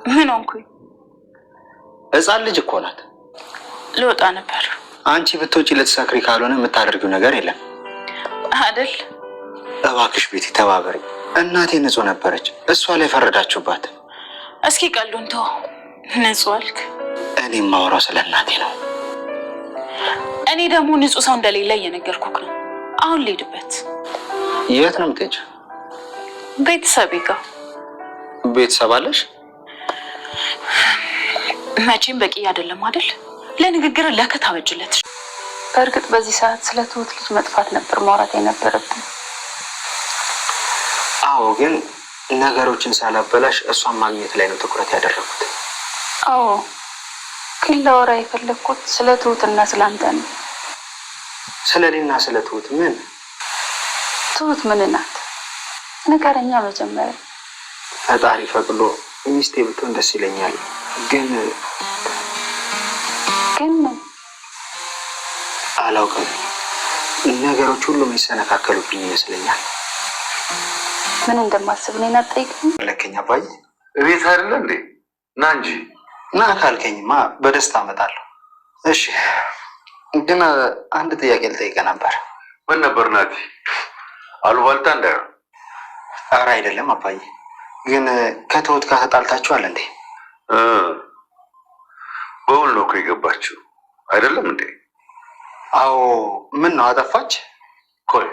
ምን ሆንኩኝ? ሕፃን ልጅ እኮ ናት። ልወጣ ነበር። አንቺ ብትወጪ ልትሰክሪ ካልሆነ የምታደርጊው ነገር የለም አይደል? እባክሽ ቤቲ ተባበሪ። እናቴ ንጹህ ነበረች፣ እሷ ላይ ፈረዳችሁባት። እስኪ ቀሉን ተው። ንጹህ አልክ? እኔም ማውራው ስለ እናቴ ነው። እኔ ደግሞ ንጹህ ሰው እንደሌለ እየነገርኩህ ነው። አሁን ልሄድበት። የት ነው የምትሄጂው? ቤተሰቤ ጋር። ቤተሰብ አለሽ? መቼም በቂ አይደለም አይደል? ለንግግር ለከት አበጅለት። በእርግጥ በዚህ ሰዓት ስለ ትሁት ልጅ መጥፋት ነበር ማውራት የነበረብን። አዎ፣ ግን ነገሮችን ሳላበላሽ እሷን ማግኘት ላይ ነው ትኩረት ያደረኩት። አዎ፣ ግን ላወራ የፈለግኩት ስለ ትሁትና ስለ አንተ ነው። ስለ እኔና ስለ ትሁት? ምን? ትሁት ምን ናት? ንገረኛ መጀመሪያ። ፈጣሪ ፈቅዶ ሚስቴ ብትሆን ደስ ይለኛል። ግን ምን? አላውቅም። ነገሮች ሁሉ የሚሰነካከሉብኝ ይመስለኛል። ምን እንደማስብ እኔን አትጠይቅም? ለከኛ አባዬ እቤት አይደለ እንዴ? ና እንጂ። ና ካልከኝማ በደስታ እመጣለሁ። እሺ፣ ግን አንድ ጥያቄ ልጠይቀህ ነበር። ምን ነበር ናቲ? አሉባልታ እንዳይሆን። ኧረ አይደለም አባዬ። ግን ከትሁት ጋር ተጣልታችኋል እንዴ? በውል ነው እኮ የገባችው አይደለም እንዴ? አዎ። ምን ነው አጠፋች? ቆይ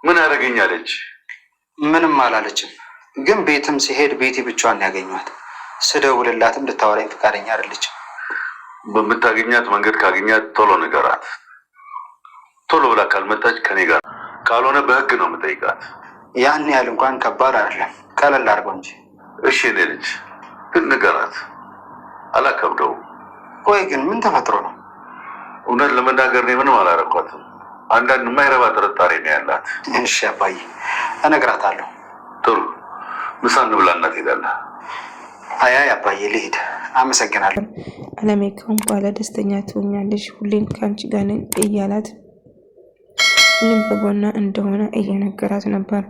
ምን ያደርገኛለች? ምንም አላለችም። ግን ቤትም ሲሄድ ቤቲ ብቻዋን ያገኟት። ስደውልላትም ልታወራኝ ፈቃደኛ አይደለችም። በምታገኛት መንገድ ካገኛት ቶሎ ንገራት። ቶሎ ብላ ካልመጣች ከኔ ጋር፣ ካልሆነ በህግ ነው የምጠይቃት። ያን ያህል እንኳን ከባድ አይደለም፣ ቀለል አድርገው እንጂ። እሺ እኔ ልጅ ግን ንገራት፣ አላከብደውም። ቆይ ግን ምን ተፈጥሮ ነው? እውነት ለመናገር እኔ ምንም አላረኳትም። አንዳንድ የማይረባ ጥርጣሬ ነው ያላት። እሺ አባዬ እነግራታለሁ። ጥሩ፣ ምሳ እንብላና ትሄዳለህ። አይ አባዬ ልሂድ፣ አመሰግናለሁ። አለሜ ከአሁን በኋላ ደስተኛ ትሆኛለሽ፣ ሁሌም ከአንቺ ጋር ነኝ እያላት ሁሌም በጎና እንደሆነ እየነገራት ነበር።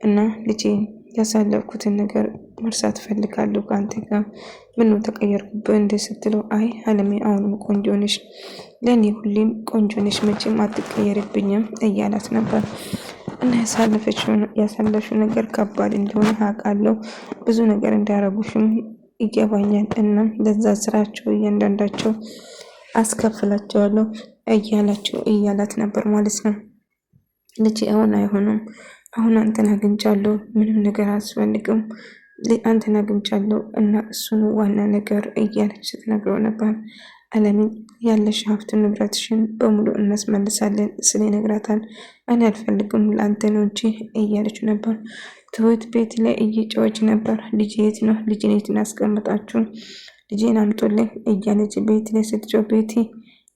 እና ልጄ ያሳለፍኩትን ነገር መርሳት ፈልጋለሁ ከአንተ ጋር። ምነው ተቀየርኩብህ እንደ ስትለው፣ አይ አለሜ አሁንም ቆንጆ ነሽ፣ ለእኔ ሁሌም ቆንጆ ነሽ፣ መቼም አትቀየርብኝም እያላት ነበር። እና ያሳለፍሽው ነገር ከባድ እንደሆነ አውቃለሁ፣ ብዙ ነገር እንዳረጉሽም ይገባኛል። እና ለዛ ስራቸው እያንዳንዳቸው አስከፍላቸዋለሁ እያላት ነበር ማለት ነው። ልጄ አሁን አይሆንም፣ አሁን አንተን አግኝቻለሁ፣ ምንም ነገር አያስፈልግም፣ አንተን አግኝቻለሁ እና እሱን ዋና ነገር እያለች ስትነግረው ነበር። አለምን ያለሽ ሀብት ንብረትሽን በሙሉ እናስመልሳለን ስለ ይነግራታል። እኔ አልፈልግም ለአንተ ነው እንጂ እያለች ነበር። ትሁት ቤት ላይ እየጮኸች ነበር። ልጄ የት ነው? ልጄን የት አስቀምጣችሁ? ልጄን አምጦልኝ እያለች ቤት ላይ ስትጮህ፣ ቤቲ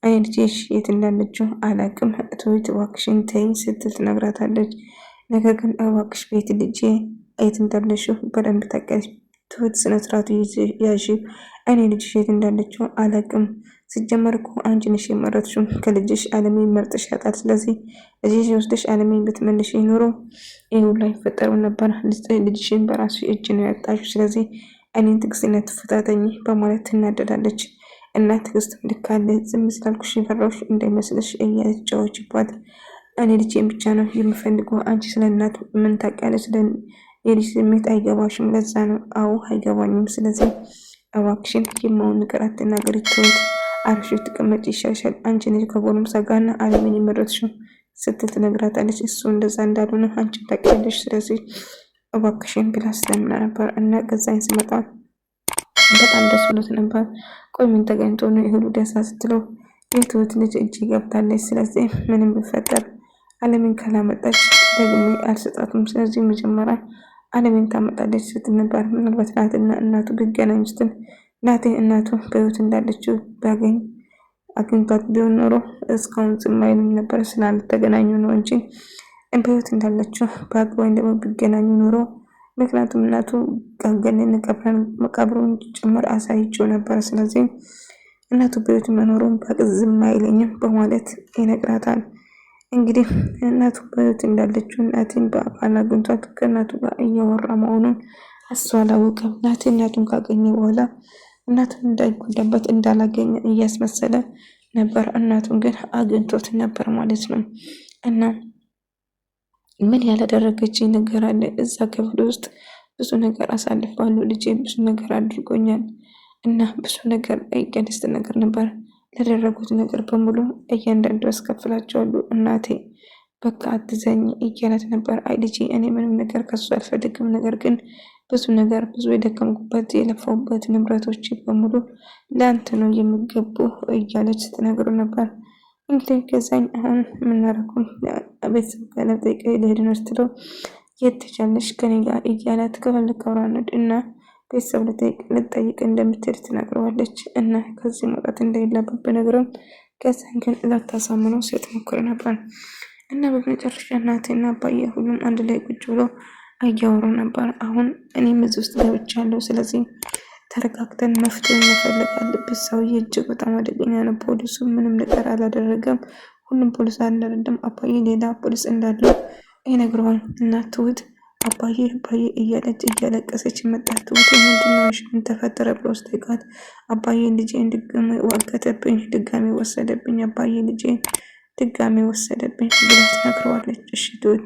እኔ ልጄሽ የት እንዳለችው አላውቅም፣ ትሁት እባክሽን ተይኝ ስትል ትነግራታለች። ነገር ግን እባክሽ ቤት ልጄ የት እንዳለችው በደንብ ታውቂያለሽ። ትሁት ስነ ስርዓቱ ያዥ፣ እኔ ልጅሽ የት እንዳለችው አላውቅም። ሲጀመር እኮ አንቺ ነሽ የመረጥሽው፣ ከልጅሽ አለሜን መርጠሽ ያጣል። ስለዚህ ልጅሽ ወስደሽ አለሜን ብትመልሽ ኖሮ ይህ ሁሉ አይፈጠርም ነበር። ልጅሽን በራሱ እጅ ነው ያጣሽው። ስለዚህ እኔን ትዕግስትና ትፈታተኝ በማለት ትናደዳለች። እና ትዕግስት ልካለ ዝም ስላልኩሽ የፈራሁሽ እንዳይመስልሽ እያለች ጫወችባት። እኔ ልጄን ብቻ ነው የምፈልገው፣ አንቺ ስለ እናት ምን ታውቂያለሽ? ስለ የልጅ ስሜት አይገባሽም። ለዛ ነው። አዎ አይገባኝም። ስለዚህ እባክሽን የማውን ነገር አትናገሪ ትሁት፣ አርፈሽ ትቀመጪ ይሻልሻል። አንቺ ነሽ ከጎረምሳ ጋርና አለምን የመረጥሽው ስትል ትነግራታለች። እሱ እንደዛ እንዳልሆነ አንቺን ታውቂያለሽ። ስለዚህ እባክሽን ብላ ስለምና ነበር። እና ገዛኝ ስመጣ በጣም ደስ ብሎት ነበር። ቆይ ምን ተገኝቶ ነው ይሁሉ ደሳ ስትለው፣ የትሁት ልጅ እጅ ገብታለች። ስለዚህ ምንም ቢፈጠር አለምን ካላመጣች ደግሜ አልሰጣትም። ስለዚህ መጀመሪያ አለምን ታመጣለች ስትል ነበር። ምናልባት ናትና እናቱ ቢገናኙ ስትል ናቴ እናቱ በህይወት እንዳለችው ባገኝ አግኝቷት ቢሆን ኖሮ እስካሁን ዝም አይልም ነበር። ስላልተገናኙ ነው እንጂ በህይወት እንዳለችው ባግ ወይም ደግሞ ቢገናኙ ኖሮ፣ ምክንያቱም እናቱ ጋገንን መቃብሩን ጭምር አሳይቼው ነበር። ስለዚህ እናቱ በህይወት መኖሩን ባግ ዝም አይለኝም በማለት ይነግራታል። እንግዲህ እናቱ በህይወት እንዳለችው እናቴን በአካል አግኝቷት ከእናቱ ጋር እያወራ መሆኑን እሱ አላወቀም። እናቱን ካገኘ በኋላ እናቱን እንዳይጎዳበት እንዳላገኘ እያስመሰለ ነበር። እናቱን ግን አግኝቶት ነበር ማለት ነው። እና ምን ያላደረገችኝ ነገር አለ? እዛ ክፍል ውስጥ ብዙ ነገር አሳልፋለሁ። ልጄ ብዙ ነገር አድርጎኛል እና ብዙ ነገር አይቀንስት ነገር ነበር። ለደረጉት ነገር በሙሉ እያንዳንዱ አስከፍላቸዋለሁ። እናቴ በቃ አትዘኝ እያላት ነበር። አይ ልጄ እኔ ምንም ነገር ከሱ አልፈልግም፣ ነገር ግን ብዙ የደከምኩበት የለፋውበት ንብረቶች በሙሉ ለአንተ ነው የሚገቡ እያለች ስትነግሩ ነበር። እንግዲህ ገዛኝ አሁን የምናደርገው ቤተሰብ ጋር ለጠይቀ ልሄድ ነው ስትለው የት ትቻለሽ ከኔ ጋር እያላት ከፈልግ አብራነድ እና ቤተሰብ ልጠይቅ እንደምትሄድ ትነግረዋለች። እና ከዚህ መውጣት እንደሌለበት በነገርም ገዛኝ ግን ላታሳምነው ስትሞክር ነበር። እና በመጨረሻ እናቴና አባዬ ሁሉም አንድ ላይ ቁጭ ብሎ እያወሩ ነበር። አሁን እኔም እዚህ ውስጥ ገብቻለሁ፣ ስለዚህ ተረጋግተን መፍትሄ መፈለግ አለበት። ሰውዬ እጅግ በጣም አደገኛ ነው። ፖሊሱ ምንም ነገር አላደረገም። ሁሉም ፖሊስ አልረዳም። አባዬ ሌላ ፖሊስ እንዳለው ይነግረዋል። እና ትሁት አባዬ እያለች እያለቀሰች መጣች። ትሁት ምንድነው ምን ተፈጠረ ብሎ ስጠይቃት አባዬ ልጄን ድጋሚ ዋቀተብኝ፣ ድጋሚ ወሰደብኝ፣ አባዬ ልጄን ድጋሚ ወሰደብኝ ብላ ትነግረዋለች። እሺ ትሁት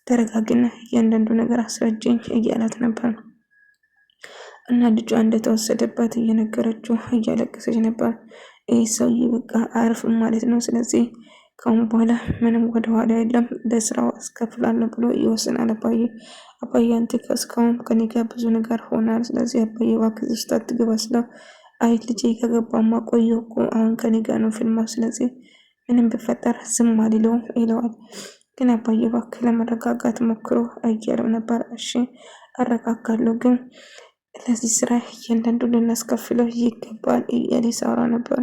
ተረጋጊና እያንዳንዱ ነገር አስረጅኝ እያላት ነበር። እና ልጇ እንደተወሰደባት እየነገረችው እያለቀሰች ነበር። ይህ ሰውዬ በቃ አያርፍም ማለት ነው። ስለዚህ ከአሁን በኋላ ምንም ወደኋላ የለም፣ ለስራው አስከፍላለሁ ብሎ ይወስናል። አባዬ አንተ እስካሁን ከኔ ጋር ብዙ ነገር ሆናል። ስለዚህ አባዬ እባክህ ውስጥ አትግባ ስለው አይ ልጄ ከገባማ ቆየሁ እኮ አሁን ከኔ ጋር ነው ፊልማው፣ ስለዚህ ምንም ቢፈጠር ዝም አልለውም ይለዋል። ግን አባዬ እባክህ ለመረጋጋት ሞክሮ እያለው ነበር። እሺ አረጋጋለሁ፣ ግን ለዚህ ስራ እያንዳንዱ ልናስከፍለው ይገባል እያለ ሳውራ ነበር።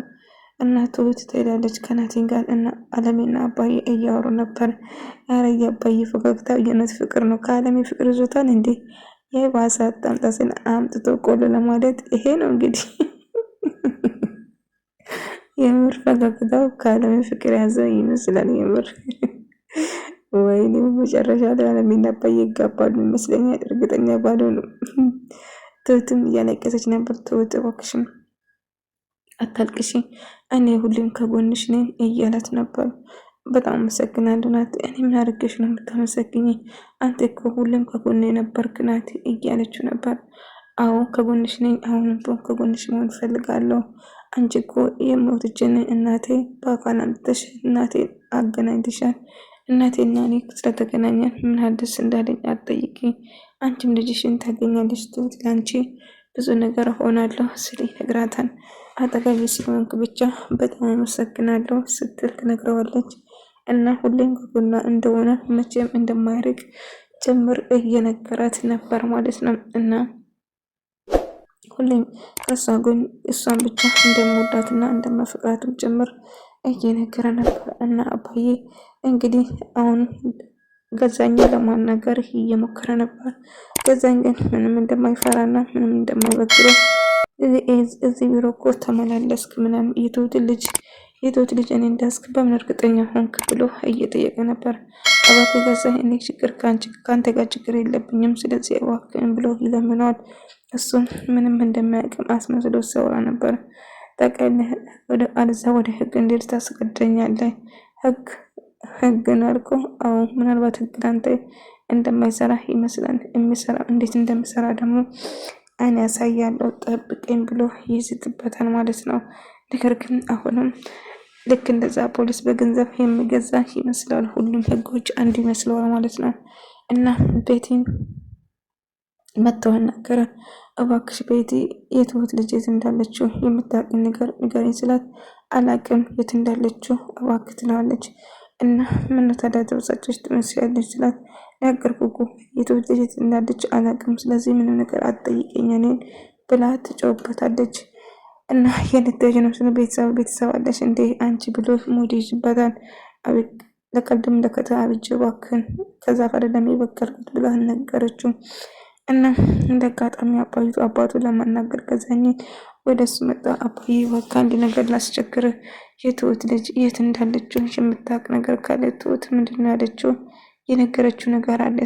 እና ትሁት ትሄዳለች ከናቲን ጋር እና አለሜና አባዬ እያወሩ ነበር። ኧረ የአባዬ ፈገግታ የእውነት ፍቅር ነው። ከአለሜ ፍቅር ይዞታል እንዴ? የባሰ አጣምጣስን አምጥቶ ቆሎ ለማለት ይሄ ነው እንግዲህ። የምር ፈገግታው ከአለሜ ፍቅር ያዘው ይመስላል። የምር ወይኔ መጨረሻ ላይ አለሜና አባዬ ይጋባሉ ይመስለኛል። እርግጠኛ ባልሆንም ትሁትም እያለቀሰች ነበር። ትሁት እባክሽም አታልቅሺ፣ እኔ ሁሌም ከጎንሽ ነኝ እያላት ነበር። በጣም አመሰግናለሁ ናት። እኔ ምን አድርገሽ ነው የምታመሰግኝ? አንተ እኮ ሁሌም ከጎኔ ነበርክ ናት እያለችው ነበር። አዎ ከጎንሽ ነኝ፣ አሁንም ቢሆን ከጎንሽ መሆን እፈልጋለሁ። አንቺ እኮ የሞተችን እናቴ በአካል አምጥተሽ እናቴ አገናኝተሻል። እናቴና እኔ ስለተገናኘን ምን አዲስ እንዳለኝ አትጠይቂ። አንቺም ልጅሽን ታገኛለሽ። ትሁት ለአንቺ ብዙ ነገር ሆናለሁ ስል ይነግራታል። አጠገቤ ስለሆንክ ብቻ በጣም አመሰግናለሁ ስትል ትነግረዋለች። እና ሁሌም ከጎኗ እንደሆነ መቼም እንደማይርቅ ጭምር እየነገራት ነበር ማለት ነው። እና ሁሌም ከእሷ ጎን እሷን ብቻ እንደምወዳትና እንደማፈቅራትም ጭምር እየነገረ ነበር። እና አባዬ እንግዲህ አሁን ገዛኝ ለማናገር እየሞከረ ነበር። ገዛኝ ግን ምንም እንደማይፈራና ምንም እንደማይበግረው እዚህ ቢሮ እኮ ተመላለስክ ምናምን የትሁት ልጅ እኔ እንዳስክ በምን እርግጠኛ ሆንክ ብሎ እየጠየቀ ነበር። እባክህ ገዛኝ እኔ ችግር ከአንተ ጋር ችግር የለብኝም፣ ስለዚህ እባክህን ብሎ ይለምነዋል። እሱም ምንም እንደማያውቅም አስመስሎ ሲያወራ ነበር። ጠቅልህ አልዛ ወደ ህግ እንዴት ታስገድደኛለህ? ህግ ነው አልከው? አዎ ምናልባት ህግ ላንተ እንደማይሰራ ይመስላል። የሚሰራ እንዴት እንደሚሰራ ደግሞ እኔ ያሳያለሁ ጠብቀኝ ብሎ ይዝትበታል ማለት ነው። ነገር ግን አሁንም ልክ እንደዛ ፖሊስ በገንዘብ የሚገዛ ይመስላል። ሁሉም ህጎች አንድ ይመስለዋል ማለት ነው። እና ቤቲን መጥተው ነገረ እባክሽ ቤቲ የትሁት ልጅ የት እንዳለችው የምታውቂ ነገር ንገሪኝ ስላት አላቅም የት እንዳለችው እባክህ ትላለች። እና ምን ታዲያ ተበሳጨሽ ትመስያለሽ ስላት ነገርኩህ የትሁት ልጅ የት እንዳለች አላቅም፣ ስለዚህ ምንም ነገር አትጠይቀኝ እኔን ብላ ትጮህበታለች። እና የልትሄጂ ነው ስለ ቤተሰብ አለሽ እንዴ አንቺ ብሎ ሙድ ይዝበታል። አቤት ለቀልድም ለከታ አብጅ እባክህን ከዛ ፈረደም የበቀልኩት ብላ ነገረችው። እና እንደ አጋጣሚ አባቱ ለማናገር ገዛኝ ወደሱ መጣ። አባዬ በቃ አንድ ነገር ላስቸግርህ፣ የትሁት ልጅ የት እንዳለችው የምታውቅ ነገር ካለ ትሁት ምንድነው ያለችው የነገረችው ነገር አለ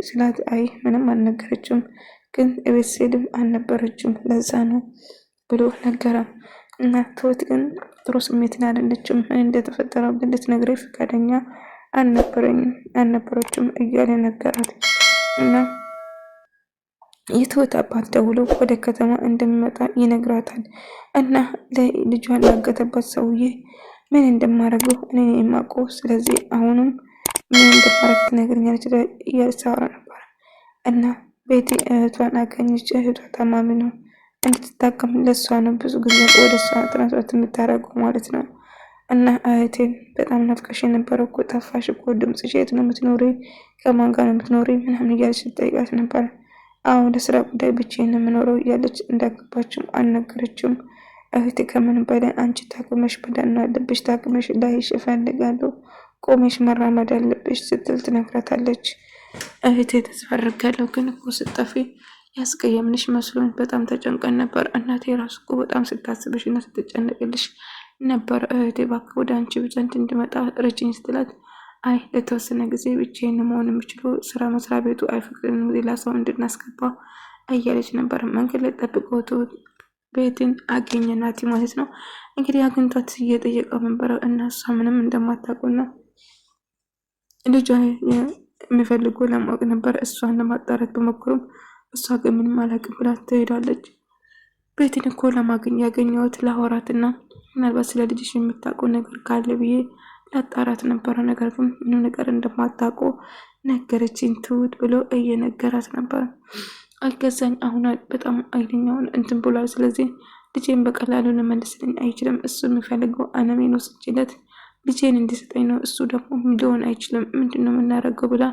ስላት አይ ምንም አልነገረችም፣ ግን እቤት ስሄድም አልነበረችም ለዛ ነው ብሎ ነገራ። እና ትሁት ግን ጥሩ ስሜት አይደለችም። ምን እንደተፈጠረው ግን ልትነግረኝ ፈቃደኛ አልነበረችም እያለ ነገራት። እና የትሁት አባት ደውሎ ወደ ከተማ እንደሚመጣ ይነግራታል። እና ልጇን ላገተበት ሰውዬ ምን እንደማደርገው እኔ የማውቀው፣ ስለዚህ አሁንም ምን እንደማደርግ ትነግረኛለች እያሳወራ ነበር። እና ቤቲ እህቷን አገኘች። እህቷ ታማሚ ነው፣ እንድትታከም ለእሷ ነው ብዙ ጊዜ ወደ እሷ ትራንስፖርት የምታደርገው ማለት ነው። እና እህቴን በጣም ናፍቀሽ የነበረ እኮ ጠፋሽ እኮ፣ ድምፅሽ የት ነው የምትኖሪ? ከማን ጋር ነው የምትኖሪ? ምናምን እያለች ስትጠይቃት ነበር። አሁን ለስራ ጉዳይ ብቻዬን ነው የምኖረው እያለች እንዳገባችም አልነገረችም። እህቴ ከምን በላይ አንቺ ታክመሽ መዳን አለብሽ፣ ታክመሽ ላይሽ እፈልጋለሁ፣ ቆመሽ መራመድ አለብሽ ስትል ትነግራታለች። እህቴ ተስፋ አድርጋለሁ፣ ግን እኮ ስጠፊ ያስቀየምንሽ መስሎኝ በጣም ተጨንቀን ነበር። እናቴ ራሱ እኮ በጣም ስታስብሽ እና ስትጨነቅልሽ ነበር። እህቴ እባክህ ወደ አንቺ ዘንድ እንድመጣ ረጅኝ ስትላት አይ ለተወሰነ ጊዜ ብቻዬን መሆን የምችለው ስራ መስሪያ ቤቱ አይፈቅድልንም ሌላ ሰው እንድናስገባ እያለች ነበር። መንገድ ላይ ጠብቀው ትሁት ቤትን አገኘናት ማለት ነው። እንግዲህ አግኝቷት እየጠየቀው ነበረ እና እሷ ምንም እንደማታውቁና ልጇ የሚፈልገው ለማወቅ ነበር። እሷን ለማጣራት በሞክሩም እሷ ግን ምንም አላውቅም ብላ ትሄዳለች። ቤትን እኮ ያገኘሁት ለአወራትና ምናልባት ስለ ልጅሽ የምታውቀው ነገር ካለ ብዬ ላጣራት ነበረ፣ ነገር ግን ምንም ነገር እንደማታውቀው ነገረችኝ ትሁት ብሎ እየነገራት ነበር። አልገዛኝ አሁን በጣም አይለኛውን እንትን ብሏል። ስለዚህ ልጄን በቀላሉ ልመልስልኝ አይችልም። እሱ የሚፈልገው አለሜን ወስጄለት ልጄን እንዲሰጠኝ ነው። እሱ ደግሞ ሊሆን አይችልም። ምንድነው የምናደርገው ብላ